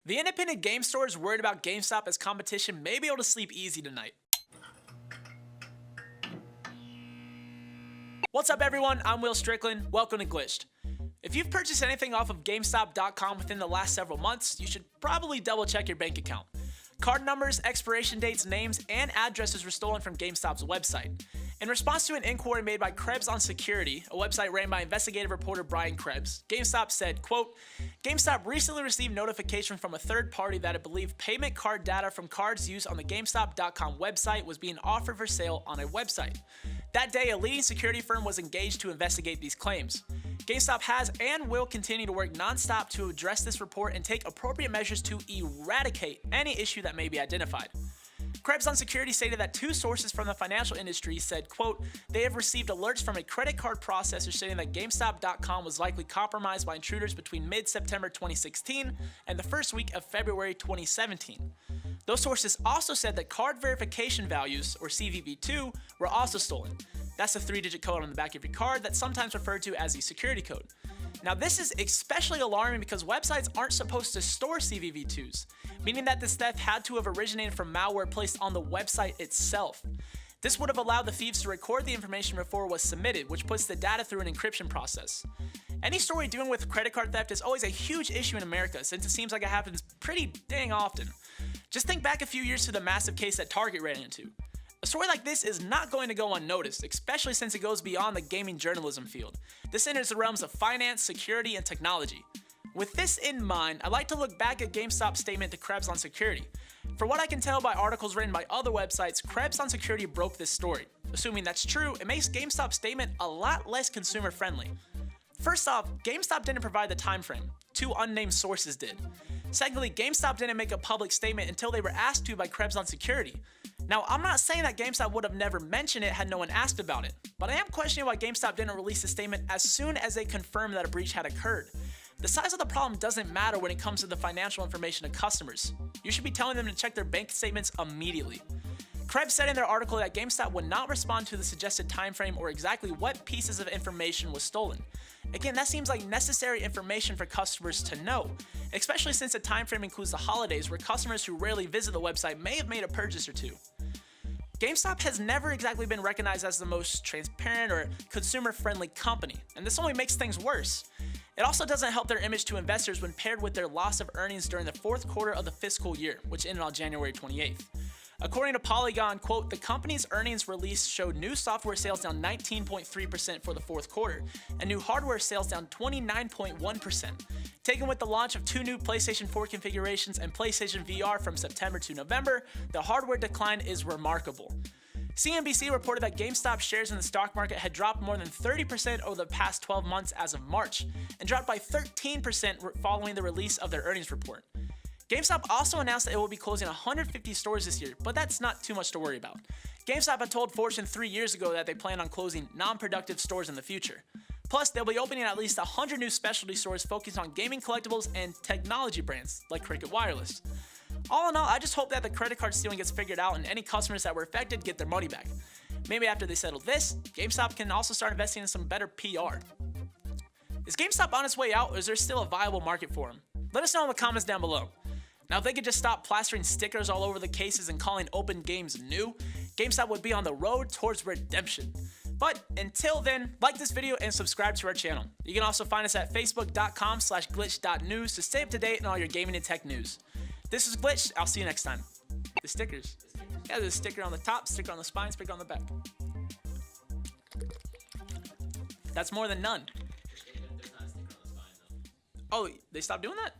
The independent game store is worried about GameStop as competition may be able to sleep easy tonight. What's up everyone, I'm Will Strickland, welcome to Glitched. If you've purchased anything off of Gamestop.com within the last several months, you should probably double check your bank account. Card numbers, expiration dates, names, and addresses were stolen from GameStop's website. In response to an inquiry made by Krebs on Security, a website ran by investigative reporter Brian Krebs, GameStop said, quote, GameStop recently received notification from a third party that it believed payment card data from cards used on the Gamestop.com website was being offered for sale on a website. That day, a leading security firm was engaged to investigate these claims. GameStop has and will continue to work non-stop to address this report and take appropriate measures to eradicate any issue that may be identified. Krebs on Security stated that two sources from the financial industry said, quote, they have received alerts from a credit card processor stating that GameStop.com was likely compromised by intruders between mid-September 2016 and the first week of February 2017. Those sources also said that card verification values, or CVV2, were also stolen. That's a 3-digit code on the back of your card that's sometimes referred to as the security code. Now this is especially alarming because websites aren't supposed to store CVV2s, meaning that this theft had to have originated from malware placed on the website itself. This would have allowed the thieves to record the information before it was submitted, which puts the data through an encryption process. Any story dealing with credit card theft is always a huge issue in America since it seems like it happens pretty dang often. Just think back a few years to the massive case that Target ran into. A story like this is not going to go unnoticed, especially since it goes beyond the gaming journalism field. This enters the realms of finance, security, and technology. With this in mind, I'd like to look back at GameStop's statement to Krebs on Security. For what I can tell by articles written by other websites, Krebs on Security broke this story. Assuming that's true, it makes GameStop's statement a lot less consumer friendly. First off, GameStop didn't provide the time frame. Two unnamed sources did. Secondly, GameStop didn't make a public statement until they were asked to by Krebs on Security. Now, I'm not saying that GameStop would have never mentioned it had no one asked about it, but I am questioning why GameStop didn't release a statement as soon as they confirmed that a breach had occurred. The size of the problem doesn't matter when it comes to the financial information of customers. You should be telling them to check their bank statements immediately. Krebs said in their article that GameStop would not respond to the suggested time frame or exactly what pieces of information was stolen. Again, that seems like necessary information for customers to know, especially since the time frame includes the holidays where customers who rarely visit the website may have made a purchase or two. GameStop has never exactly been recognized as the most transparent or consumer-friendly company, and this only makes things worse. It also doesn't help their image to investors when paired with their loss of earnings during the fourth quarter of the fiscal year, which ended on January 28th. According to Polygon, quote, the company's earnings release showed new software sales down 19.3% for the fourth quarter, and new hardware sales down 29.1%. Taken with the launch of two new PlayStation 4 configurations and PlayStation VR from September to November, the hardware decline is remarkable. CNBC reported that GameStop shares in the stock market had dropped more than 30% over the past 12 months as of March, and dropped by 13% following the release of their earnings report. GameStop also announced that it will be closing 150 stores this year, but that's not too much to worry about. GameStop had told Fortune 3 years ago that they plan on closing non-productive stores in the future. Plus, they'll be opening at least 100 new specialty stores focused on gaming collectibles and technology brands like Cricket Wireless. All in all, I just hope that the credit card stealing gets figured out and any customers that were affected get their money back. Maybe after they settle this, GameStop can also start investing in some better PR. Is GameStop on its way out, or is there still a viable market for them? Let us know in the comments down below. Now, if they could just stop plastering stickers all over the cases and calling open games new, GameStop would be on the road towards redemption. But until then, like this video and subscribe to our channel. You can also find us at facebook.com/glitch.news to stay up to date on all your gaming and tech news. This is Glitch. I'll see you next time. The stickers. Yeah, there's a sticker on the top, sticker on the spine, sticker on the back. That's more than none. Oh, they stopped doing that?